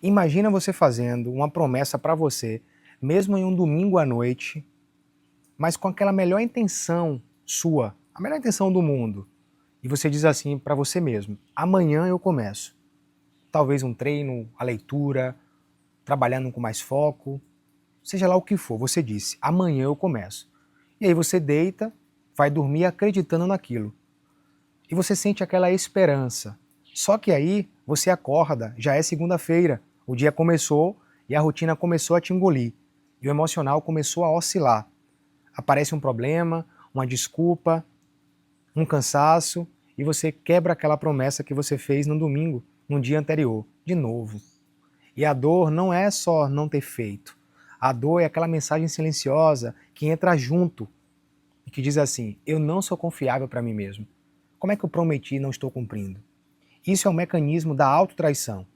Imagina você fazendo uma promessa para você, mesmo em um domingo à noite, mas com aquela melhor intenção sua, a melhor intenção do mundo. E você diz assim para você mesmo: amanhã eu começo. Talvez um treino, a leitura, trabalhando com mais foco, seja lá o que for, você disse: amanhã eu começo. E aí você deita, vai dormir acreditando naquilo. E você sente aquela esperança. Só que aí você acorda, já é segunda-feira, o dia começou e a rotina começou a te engolir. E o emocional começou a oscilar. Aparece um problema, uma desculpa, um cansaço, e você quebra aquela promessa que você fez no domingo, no dia anterior, de novo. E a dor não é só não ter feito. A dor é aquela mensagem silenciosa que entra junto e que diz assim: eu não sou confiável para mim mesmo. Como é que eu prometi e não estou cumprindo? Isso é um mecanismo da autotraição.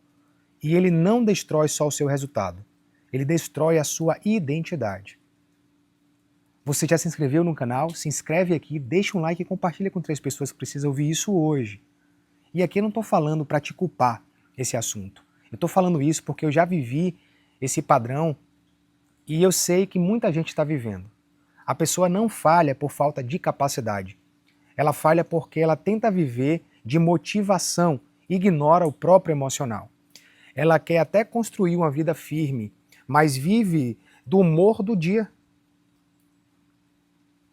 E ele não destrói só o seu resultado. Ele destrói a sua identidade. Você já se inscreveu no canal? Se inscreve aqui, deixa um like e compartilha com 3 pessoas que precisam ouvir isso hoje. E aqui eu não estou falando para te culpar esse assunto. Eu estou falando isso porque eu já vivi esse padrão e eu sei que muita gente está vivendo. A pessoa não falha por falta de capacidade. Ela falha porque ela tenta viver de motivação, ignora o próprio emocional. Ela quer até construir uma vida firme, mas vive do humor do dia.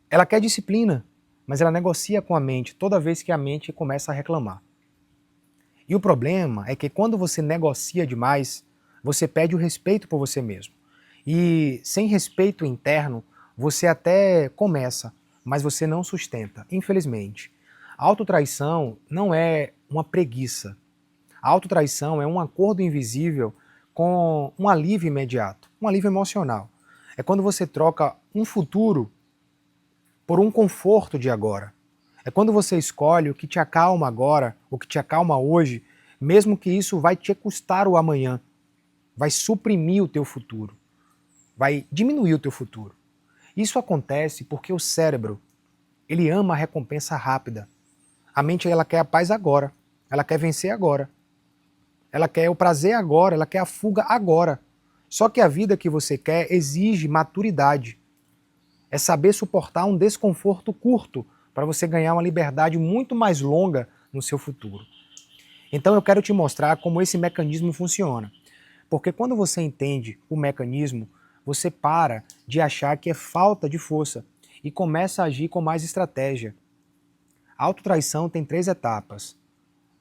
Ela quer disciplina, mas ela negocia com a mente toda vez que a mente começa a reclamar. E o problema é que quando você negocia demais, você perde o respeito por você mesmo. E sem respeito interno, você até começa, mas você não sustenta, infelizmente. A autotraição não é uma preguiça. A autotraição é um acordo invisível com um alívio imediato, um alívio emocional. É quando você troca um futuro por um conforto de agora. É quando você escolhe o que te acalma agora, o que te acalma hoje, mesmo que isso vai te custar o amanhã, vai suprimir o teu futuro, vai diminuir o teu futuro. Isso acontece porque o cérebro, ele ama a recompensa rápida. A mente ela quer a paz agora, ela quer vencer agora. Ela quer o prazer agora, ela quer a fuga agora. Só que a vida que você quer exige maturidade. É saber suportar um desconforto curto para você ganhar uma liberdade muito mais longa no seu futuro. Então eu quero te mostrar como esse mecanismo funciona. Porque quando você entende o mecanismo, você para de achar que é falta de força e começa a agir com mais estratégia. A autotraição tem 3 etapas.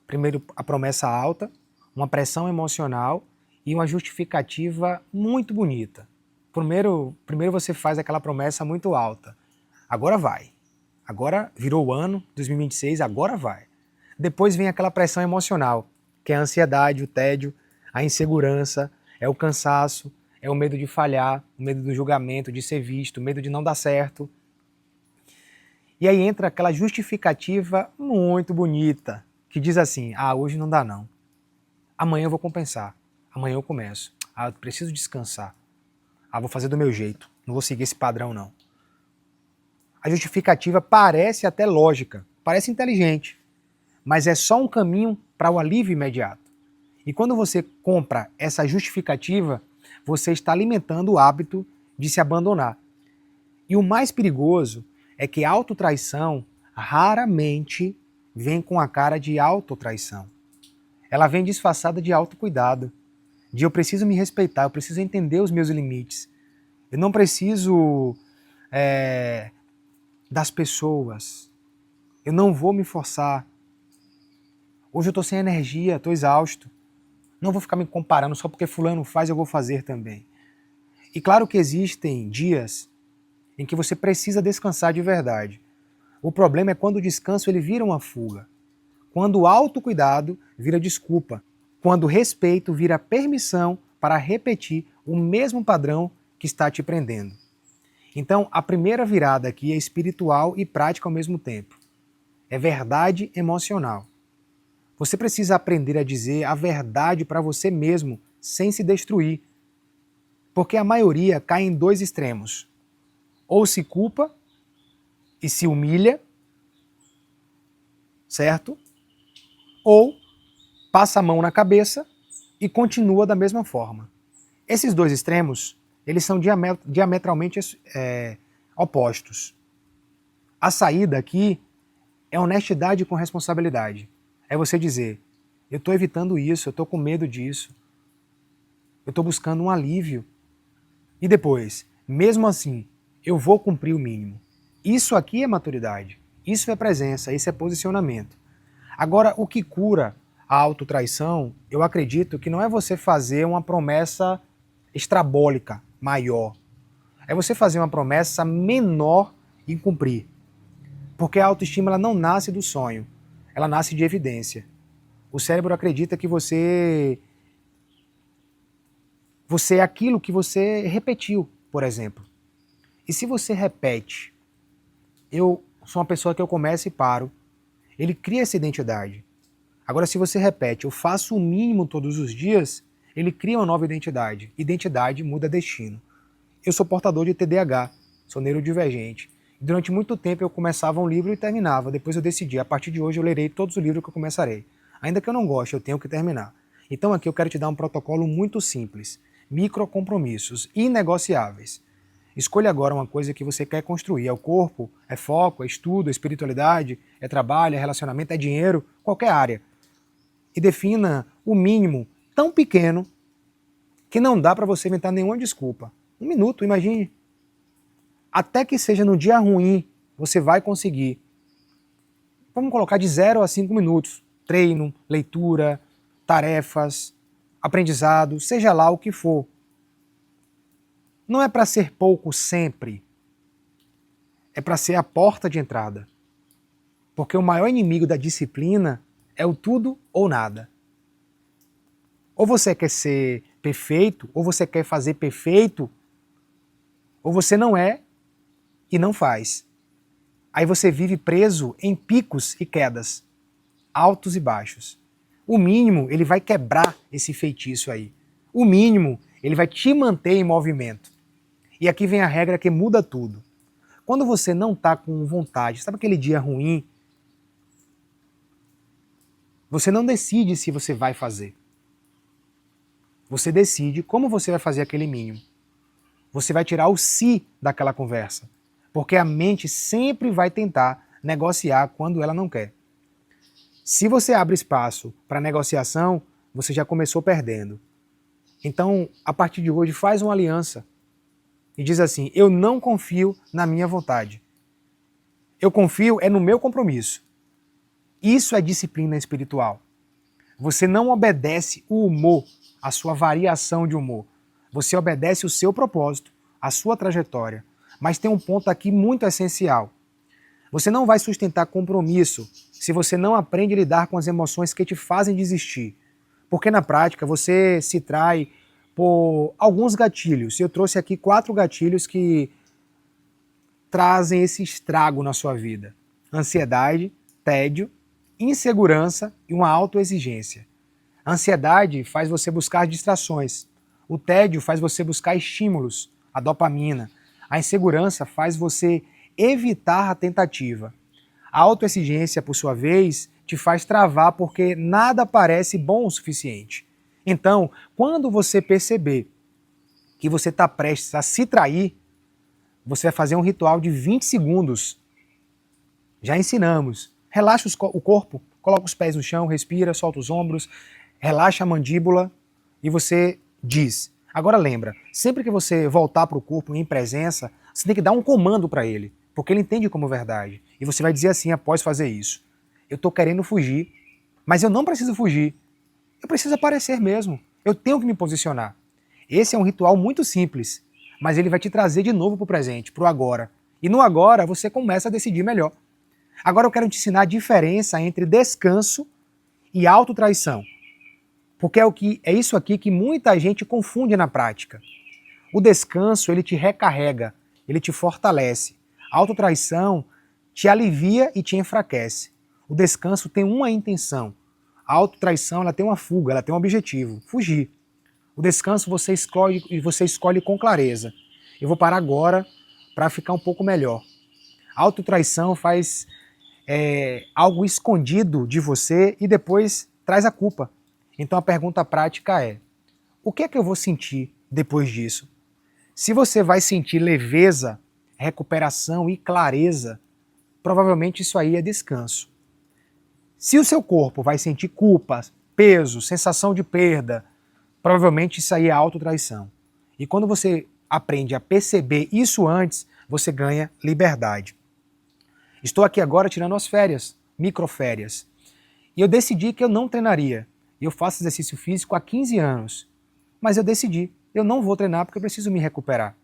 Primeiro, a promessa alta, uma pressão emocional e uma justificativa muito bonita. Primeiro você faz aquela promessa muito alta. Agora vai. Agora virou o ano, 2026, agora vai. Depois vem aquela pressão emocional, que é a ansiedade, o tédio, a insegurança, é o cansaço, é o medo de falhar, o medo do julgamento, de ser visto, o medo de não dar certo. E aí entra aquela justificativa muito bonita, que diz assim: ah, hoje não dá não. Amanhã eu vou compensar. Amanhã eu começo. Ah, eu preciso descansar. Ah, vou fazer do meu jeito. Não vou seguir esse padrão não. A justificativa parece até lógica, parece inteligente, mas é só um caminho para o alívio imediato. E quando você compra essa justificativa, você está alimentando o hábito de se abandonar. E o mais perigoso é que a autotraição raramente vem com a cara de autotraição. Ela vem disfarçada de autocuidado, de eu preciso me respeitar, eu preciso entender os meus limites. Eu não preciso das pessoas. Eu não vou me forçar. Hoje eu estou sem energia, estou exausto. Não vou ficar me comparando só porque fulano faz, eu vou fazer também. E claro que existem dias em que você precisa descansar de verdade. O problema é quando o descanso ele vira uma fuga. Quando o autocuidado vira desculpa. Quando o respeito vira permissão para repetir o mesmo padrão que está te prendendo. Então, a primeira virada aqui é espiritual e prática ao mesmo tempo. É verdade emocional. Você precisa aprender a dizer a verdade para você mesmo, sem se destruir. Porque a maioria cai em 2 extremos. Ou se culpa e se humilha, certo? Ou passa a mão na cabeça e continua da mesma forma. Esses dois extremos, eles são diametralmente opostos. A saída aqui é honestidade com responsabilidade. É você dizer, eu estou evitando isso, eu estou com medo disso, eu estou buscando um alívio. E depois, mesmo assim, eu vou cumprir o mínimo. Isso aqui é maturidade, isso é presença, isso é posicionamento. Agora, o que cura a autotraição, eu acredito que não é você fazer uma promessa estrabólica, maior. É você fazer uma promessa menor e cumprir. Porque a autoestima ela não nasce do sonho, ela nasce de evidência. O cérebro acredita que você é aquilo que você repetiu, por exemplo. E se você repete, eu sou uma pessoa que eu começo e paro, ele cria essa identidade. Agora, se você repete, eu faço o mínimo todos os dias, ele cria uma nova identidade. Identidade muda destino. Eu sou portador de TDAH, sou neurodivergente. Durante muito tempo eu começava um livro e terminava. Depois eu decidi, a partir de hoje eu lerei todos os livros que eu começarei. Ainda que eu não goste, eu tenho que terminar. Então aqui eu quero te dar um protocolo muito simples. Microcompromissos, inegociáveis. Escolha agora uma coisa que você quer construir. É o corpo, é foco, é estudo, é espiritualidade, é trabalho, é relacionamento, é dinheiro, qualquer área. E defina o mínimo tão pequeno que não dá para você inventar nenhuma desculpa. 1 minuto, imagine. Até que seja no dia ruim, você vai conseguir. Vamos colocar de 0 a 5 minutos. Treino, leitura, tarefas, aprendizado, seja lá o que for. Não é para ser pouco sempre. É para ser a porta de entrada. Porque o maior inimigo da disciplina é o tudo ou nada. Ou você quer ser perfeito, ou você quer fazer perfeito, ou você não é e não faz. Aí você vive preso em picos e quedas, altos e baixos. O mínimo, ele vai quebrar esse feitiço aí. O mínimo, ele vai te manter em movimento. E aqui vem a regra que muda tudo. Quando você não está com vontade, sabe aquele dia ruim? Você não decide se você vai fazer. Você decide como você vai fazer aquele mínimo. Você vai tirar o si daquela conversa. Porque a mente sempre vai tentar negociar quando ela não quer. Se você abre espaço para negociação, você já começou perdendo. Então, a partir de hoje, faz uma aliança e diz assim, eu não confio na minha vontade. Eu confio no meu compromisso. Isso é disciplina espiritual. Você não obedece o humor, a sua variação de humor. Você obedece o seu propósito, a sua trajetória. Mas tem um ponto aqui muito essencial. Você não vai sustentar compromisso se você não aprende a lidar com as emoções que te fazem desistir. Porque na prática você se trai por alguns gatilhos. Eu trouxe aqui 4 gatilhos que trazem esse estrago na sua vida. Ansiedade, tédio, insegurança e uma autoexigência. A ansiedade faz você buscar distrações. O tédio faz você buscar estímulos, a dopamina. A insegurança faz você evitar a tentativa. A autoexigência, por sua vez, te faz travar porque nada parece bom o suficiente. Então, quando você perceber que você está prestes a se trair, você vai fazer um ritual de 20 segundos. Já ensinamos. Relaxa o corpo, coloca os pés no chão, respira, solta os ombros, relaxa a mandíbula e você diz. Agora lembra, sempre que você voltar para o corpo em presença, você tem que dar um comando para ele, porque ele entende como verdade. E você vai dizer assim após fazer isso. Eu estou querendo fugir, mas eu não preciso fugir. Eu preciso aparecer mesmo. Eu tenho que me posicionar. Esse é um ritual muito simples, mas ele vai te trazer de novo para o presente, para o agora. E no agora você começa a decidir melhor. Agora eu quero te ensinar a diferença entre descanso e autotraição. Porque é isso aqui que muita gente confunde na prática. O descanso, ele te recarrega, ele te fortalece. A autotraição te alivia e te enfraquece. O descanso tem uma intenção. A autotraição, ela tem uma fuga, ela tem um objetivo, fugir. O descanso você escolhe com clareza. Eu vou parar agora para ficar um pouco melhor. A autotraição faz algo escondido de você e depois traz a culpa. Então a pergunta prática é: o que é que eu vou sentir depois disso? Se você vai sentir leveza, recuperação e clareza, provavelmente isso aí é descanso. Se o seu corpo vai sentir culpa, peso, sensação de perda, provavelmente isso aí é autotraição. E quando você aprende a perceber isso antes, você ganha liberdade. Estou aqui agora tirando as férias, microférias. E eu decidi que eu não treinaria. Eu faço exercício físico há 15 anos. Mas eu decidi, eu não vou treinar porque eu preciso me recuperar.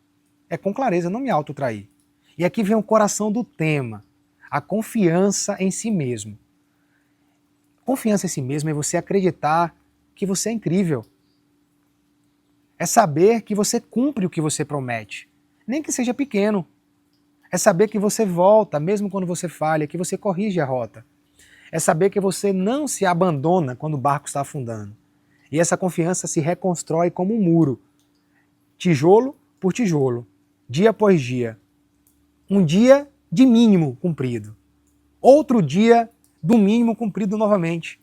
É com clareza, não me autotrair. E aqui vem o coração do tema, a confiança em si mesmo. Confiança em si mesmo é você acreditar que você é incrível. É saber que você cumpre o que você promete, nem que seja pequeno. É saber que você volta, mesmo quando você falha, que você corrige a rota. É saber que você não se abandona quando o barco está afundando. E essa confiança se reconstrói como um muro, tijolo por tijolo, dia após dia. Um dia de mínimo cumprido, outro dia do mínimo cumprido novamente.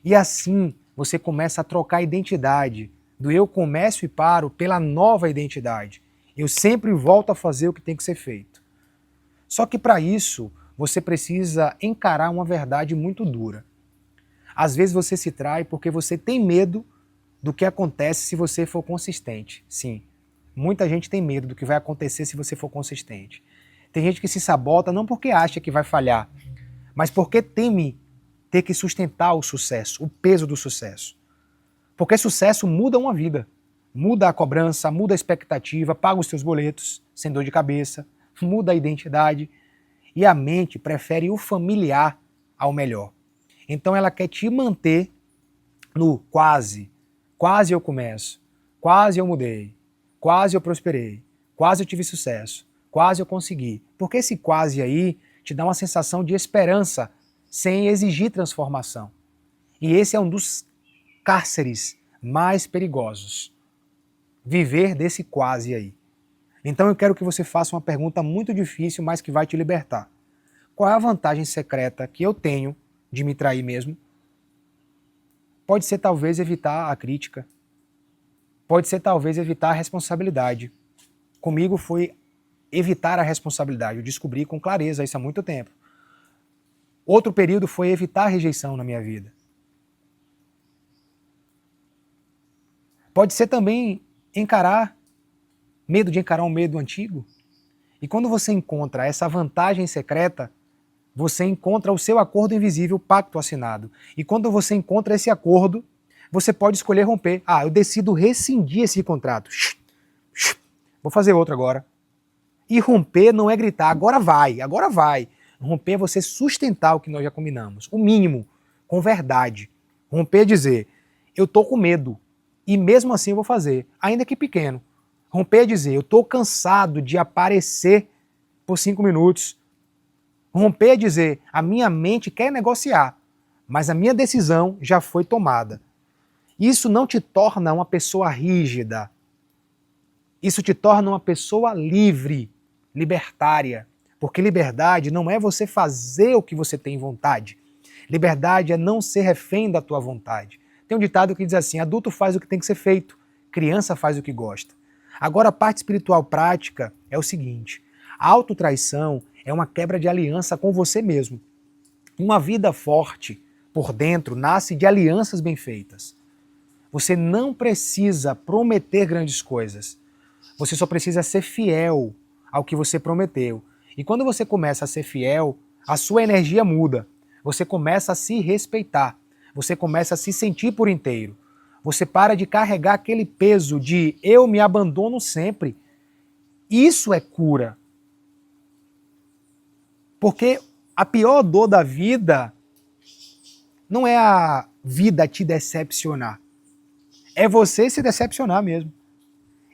E assim você começa a trocar a identidade do eu começo e paro pela nova identidade. Eu sempre volto a fazer o que tem que ser feito. Só que para isso, você precisa encarar uma verdade muito dura. Às vezes você se trai porque você tem medo do que acontece se você for consistente. Sim, muita gente tem medo do que vai acontecer se você for consistente. Tem gente que se sabota não porque acha que vai falhar, mas porque teme ter que sustentar o sucesso, o peso do sucesso. Porque sucesso muda uma vida. Muda a cobrança, muda a expectativa, paga os seus boletos, sem dor de cabeça, muda a identidade. E a mente prefere o familiar ao melhor. Então ela quer te manter no quase. Quase eu começo. Quase eu mudei. Quase eu prosperei. Quase eu tive sucesso. Quase eu consegui. Porque esse quase aí te dá uma sensação de esperança sem exigir transformação. E esse é um dos cárceres mais perigosos. Viver desse quase aí. Então eu quero que você faça uma pergunta muito difícil, mas que vai te libertar. Qual é a vantagem secreta que eu tenho de me trair mesmo? Pode ser talvez evitar a crítica. Pode ser talvez evitar a responsabilidade. Comigo foi evitar a responsabilidade. Eu descobri com clareza isso há muito tempo. Outro período foi evitar a rejeição na minha vida. Pode ser também medo de encarar um medo antigo. E quando você encontra essa vantagem secreta, você encontra o seu acordo invisível, o pacto assinado. E quando você encontra esse acordo, você pode escolher romper. Eu decido rescindir esse contrato. Vou fazer outro agora. E romper não é gritar, agora vai, agora vai. Romper é você sustentar o que nós já combinamos. O mínimo, com verdade. Romper é dizer, eu tô com medo. E mesmo assim eu vou fazer, ainda que pequeno. Romper é dizer, eu tô cansado de aparecer por 5 minutos. Romper é dizer, a minha mente quer negociar, mas a minha decisão já foi tomada. Isso não te torna uma pessoa rígida. Isso te torna uma pessoa livre, libertária. Porque liberdade não é você fazer o que você tem vontade. Liberdade é não ser refém da tua vontade. Tem um ditado que diz assim, adulto faz o que tem que ser feito, criança faz o que gosta. Agora a parte espiritual prática é o seguinte, a autotraição é uma quebra de aliança com você mesmo. Uma vida forte por dentro nasce de alianças bem feitas. Você não precisa prometer grandes coisas. Você só precisa ser fiel ao que você prometeu. E quando você começa a ser fiel, a sua energia muda. Você começa a se respeitar. Você começa a se sentir por inteiro. Você para de carregar aquele peso de eu me abandono sempre. Isso é cura. Porque a pior dor da vida não é a vida te decepcionar. É você se decepcionar mesmo.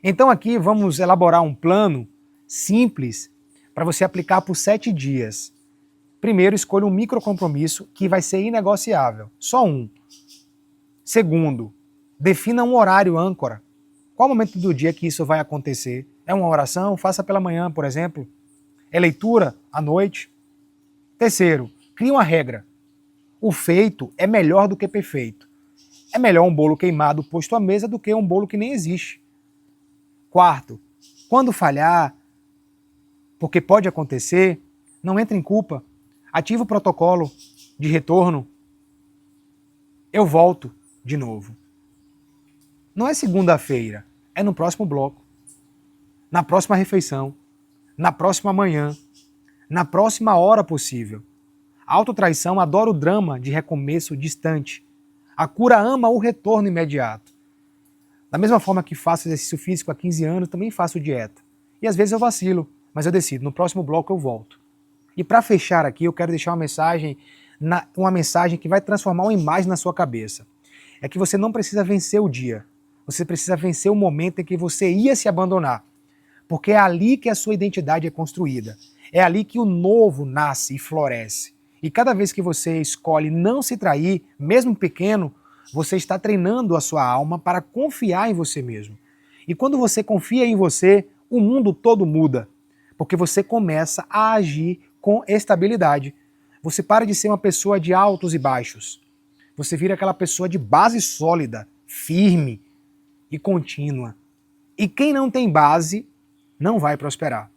Então aqui vamos elaborar um plano simples para você aplicar por 7 dias. Primeiro, escolha um microcompromisso que vai ser inegociável. Só um. Segundo, defina um horário âncora. Qual momento do dia que isso vai acontecer? É uma oração? Faça pela manhã, por exemplo. É leitura à noite? Terceiro, crie uma regra. O feito é melhor do que perfeito. É melhor um bolo queimado posto à mesa do que um bolo que nem existe. Quarto, quando falhar, porque pode acontecer, não entre em culpa. Ativa o protocolo de retorno. Eu volto de novo. Não é segunda-feira, é no próximo bloco, na próxima refeição, na próxima manhã, na próxima hora possível. A autotraição adora o drama de recomeço distante. A cura ama o retorno imediato. Da mesma forma que faço exercício físico há 15 anos, também faço dieta. E às vezes eu vacilo, mas eu decido, no próximo bloco eu volto. E para fechar aqui, eu quero deixar uma mensagem que vai transformar uma imagem na sua cabeça. É que você não precisa vencer o dia. Você precisa vencer o momento em que você ia se abandonar. Porque é ali que a sua identidade é construída. É ali que o novo nasce e floresce. E cada vez que você escolhe não se trair, mesmo pequeno, você está treinando a sua alma para confiar em você mesmo. E quando você confia em você, o mundo todo muda. Porque você começa a agir com estabilidade. Você para de ser uma pessoa de altos e baixos. Você vira aquela pessoa de base sólida, firme e contínua. E quem não tem base não vai prosperar.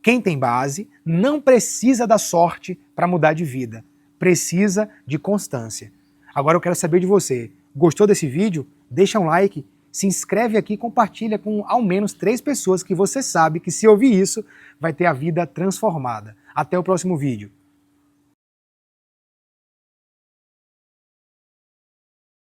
Quem tem base não precisa da sorte para mudar de vida. Precisa de constância. Agora eu quero saber de você. Gostou desse vídeo? Deixa um like, se inscreve aqui e compartilha com ao menos 3 pessoas que você sabe que se ouvir isso vai ter a vida transformada. Até o próximo vídeo.